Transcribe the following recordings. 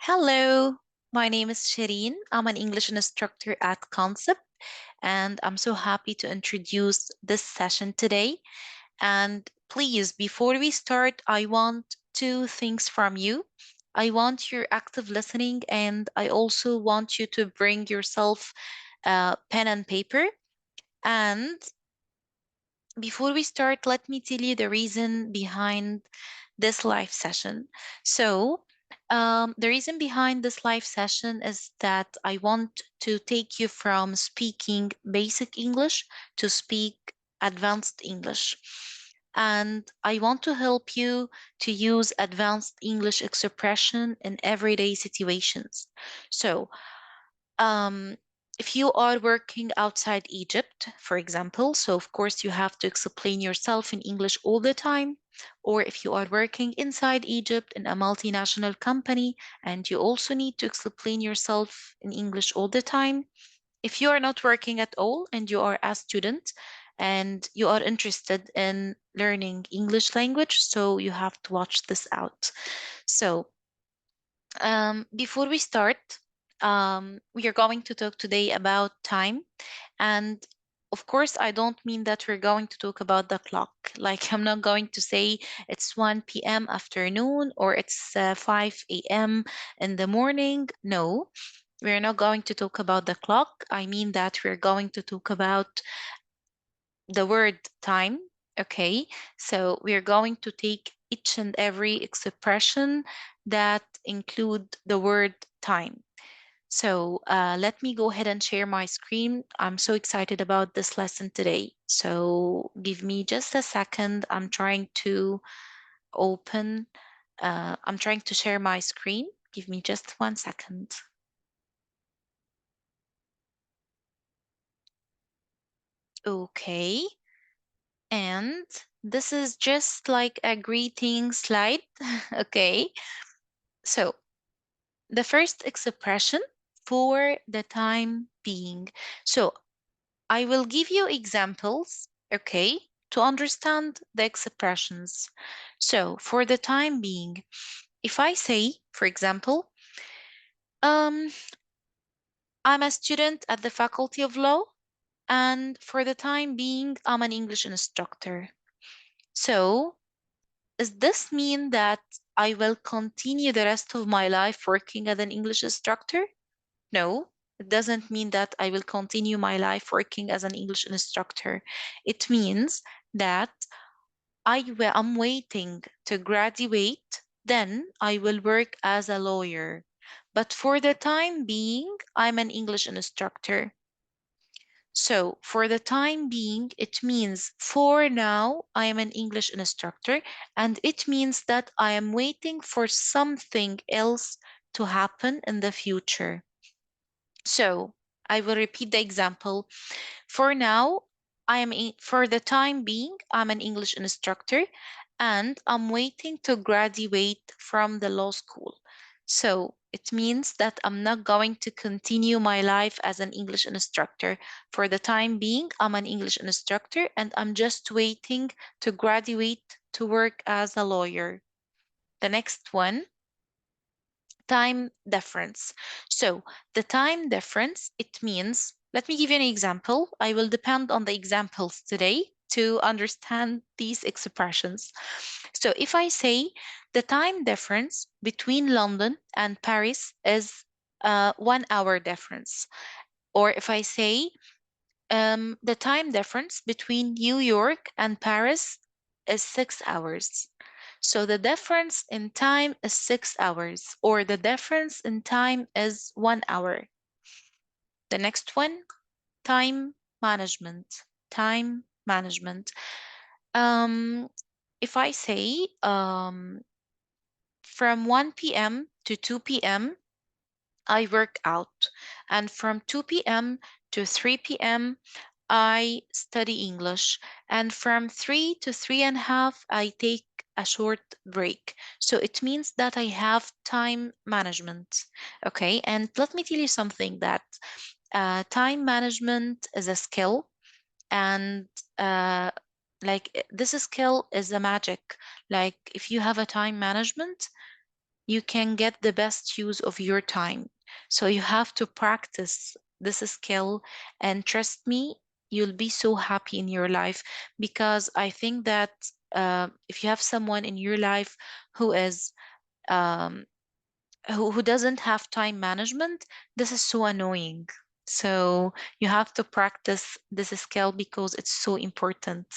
Hello, my name is Shireen. I'm an English instructor at Concept, and I'm so happy to introduce this session today. And please, before we start, I want two things from you. I want your active listening, and I also want you to bring yourself pen and paper. And before we start, let me tell you the reason behind this live session. So, the reason behind this live session is that I want to take you from speaking basic English to speak advanced English. And I want to help you to use advanced English expression in everyday situations. So, um, if you are working outside Egypt, for example, so of course you have to explain yourself in English all the time. Or if you are working inside Egypt in a multinational company and you also need to explain yourself in English all the time. If you are not working at all and you are a student and you are interested in learning English language, so you have to watch this out. So before we start, we are going to talk today about time. And of course, I don't mean that we're going to talk about the clock. Like, I'm not going to say it's 1 p.m. afternoon or it's 5 a.m. in the morning. No, we're not going to talk about the clock. I mean that we're going to talk about the word time. Okay, so we are going to take each and every expression that include the word time. So let me go ahead and share my screen. I'm so excited about this lesson today. So give me just a second. I'm trying to share my screen. Give me just 1 second. Okay. And this is just like a greeting slide. Okay. So the first expression for the time being. So I will give you examples, okay, to understand the expressions. So for the time being, if I say, for example, um, I'm a student at the Faculty of Law, and for the time being, I'm an English instructor. So does this mean that I will continue the rest of my life working as an English instructor? No, it doesn't mean that I will continue my life working as an English instructor. It means that I'm waiting to graduate, then I will work as a lawyer. But for the time being, I'm an English instructor. So for the time being, it means for now, I am an English instructor, and it means that I am waiting for something else to happen in the future. So I will repeat the example. For now, for the time being, I'm an English instructor and I'm waiting to graduate from the law school. So it means that I'm not going to continue my life as an English instructor. For the time being, I'm an English instructor and I'm just waiting to graduate to work as a lawyer. The next one, time difference. So the time difference, it means, let me give you an example. I will depend on the examples today to understand these expressions. So if I say the time difference between London and Paris is 1 hour difference, or if I say the time difference between New York and Paris is 6 hours. So the difference in time is 6 hours, or the difference in time is 1 hour. The next one, time management. Time management. Um, if I say from 1 p.m. to 2 p.m., I work out, and from 2 p.m. to 3 p.m., I study English, and from 3 to 3.5, I take a short break. So it means that I have time management. Okay, and let me tell you something that time management is a skill, and this skill is a magic. Like if you have a time management, you can get the best use of your time. So you have to practice this skill, and trust me, you'll be so happy in your life, because I think that if you have someone in your life who is um, who doesn't have time management, this is so annoying. So you have to practice this skill because it's so important.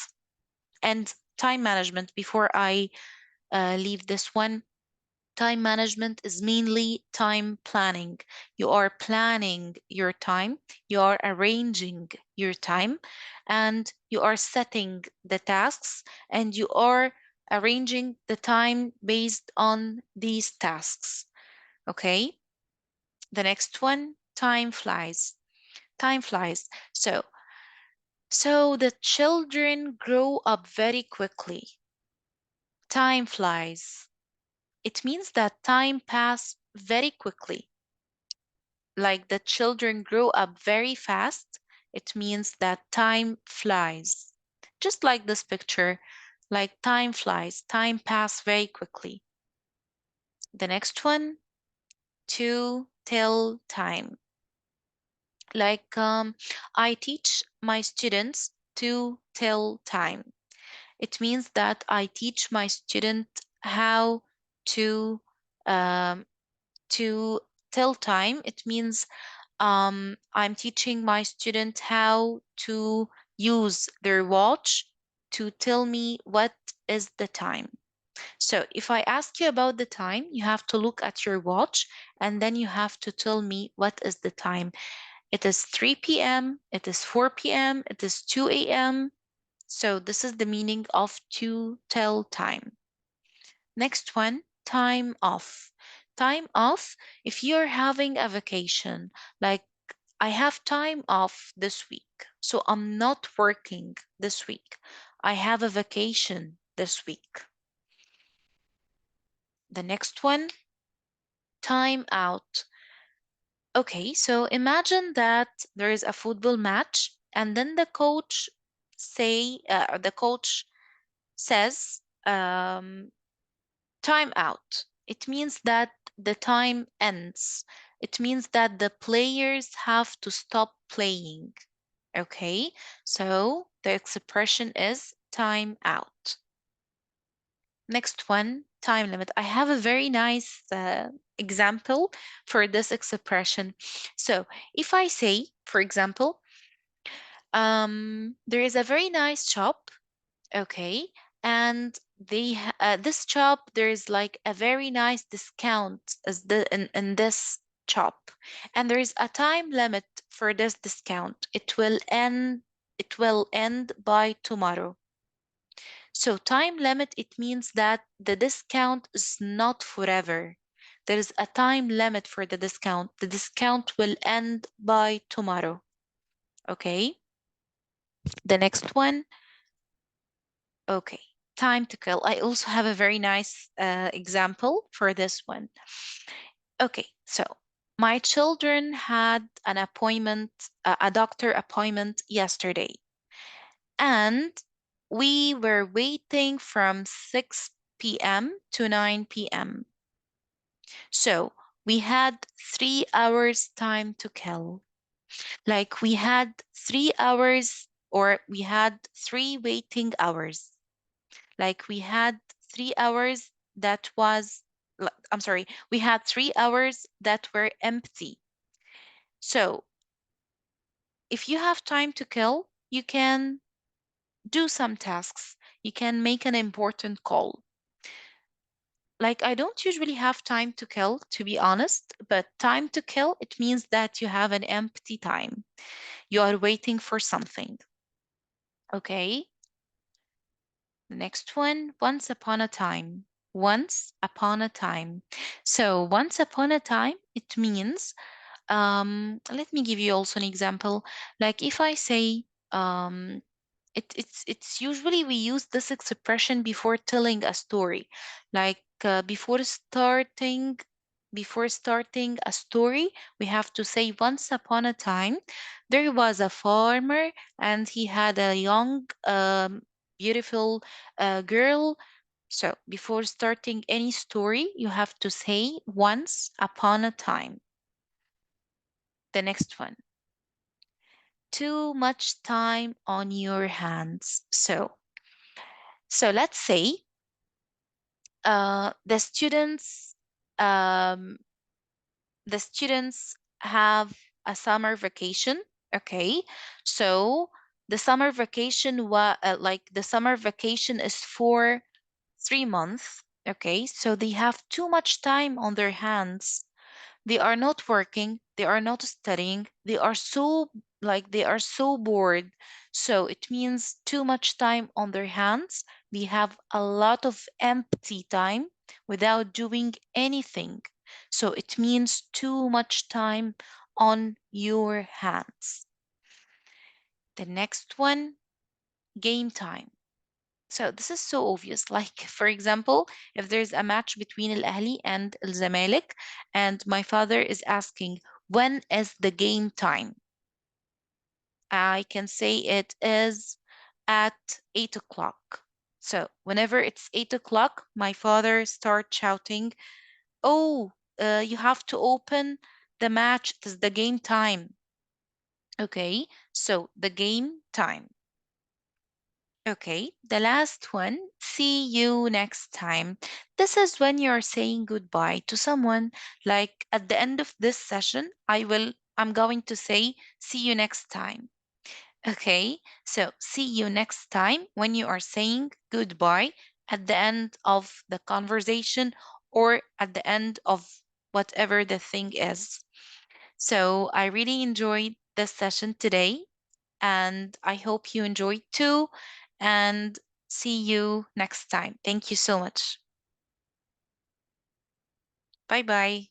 And time management, before I leave this one, time management is mainly time planning. You are planning your time, you are arranging your time, and you are setting the tasks, and you are arranging the time based on these tasks. Okay? The next one, time flies. Time flies. So the children grow up very quickly. Time flies. It means that time passes very quickly. Like the children grow up very fast, it means that time flies. Just like this picture, like time flies, time passes very quickly. The next one, to tell time. Like I teach my students to tell time. It means that I teach my student how to um, to tell time. It means I'm teaching my student how to use their watch to tell me what is the time. So if I ask you about the time, you have to look at your watch, and then you have to tell me what is the time. It is 3 p.m., it is 4 p.m., it is 2 a.m. So this is the meaning of to tell time. Next one, time off. Time off, if you're having a vacation, like I have time off this week, so I'm not working this week. I have a vacation this week. The next one, time out. Okay, so imagine that there is a football match, and then the coach says, time out. It means that the time ends. It means that the players have to stop playing. Okay, so the expression is time out. Next one, time limit. I have a very nice example for this expression. So if I say, for example, there is a very nice shop, okay, and this shop, there is like a very nice discount in this shop, and there is a time limit for this discount. It will end by tomorrow. So time limit, it means that the discount is not forever. There is a time limit for the discount. The discount will end by tomorrow. Okay. The next one. Okay. Time to kill. I also have a very nice example for this one. Okay. So my children had an appointment, a doctor appointment yesterday, and we were waiting from 6 p.m. to 9 p.m. So we had 3 hours time to kill. Like we had 3 hours, or we had 3 waiting hours. Like we had 3 hours that was, I'm sorry, we had 3 hours that were empty. So if you have time to kill, you can do some tasks. You can make an important call. Like I don't usually have time to kill, to be honest, but time to kill, it means that you have an empty time. You are waiting for something. Okay. The next one, once upon a time. Once upon a time. So once upon a time, it means, let me give you also an example. Like if I say, it's usually we use this expression before telling a story, like before starting a story, we have to say, once upon a time there was a farmer, and he had a young beautiful girl. So before starting any story, you have to say once upon a time. The next one, too much time on your hands. So let's say the um, students have a summer vacation. Okay, so the summer vacation like the summer vacation is for 3 months. Okay, so they have too much time on their hands. They are not working, they are not studying, they are so bored. So it means too much time on their hands. They have a lot of empty time without doing anything. So it means too much time on your hands. The next one, game time. So this is so obvious. Like, for example, if there's a match between Al-Ahli and Al-Zamalek, and my father is asking, when is the game time? I can say it is at 8 o'clock. So whenever it's 8 o'clock, my father starts shouting, oh, you have to open the match. It is the game time. Okay, so the game time. Okay, the last one, see you next time. This is when you're saying goodbye to someone. Like at the end of this session, I'm going to say, see you next time. Okay, so see you next time when you are saying goodbye at the end of the conversation or at the end of whatever the thing is. So I really enjoyed this session today and I hope you enjoyed too. And see you next time. Thank you so much. Bye bye.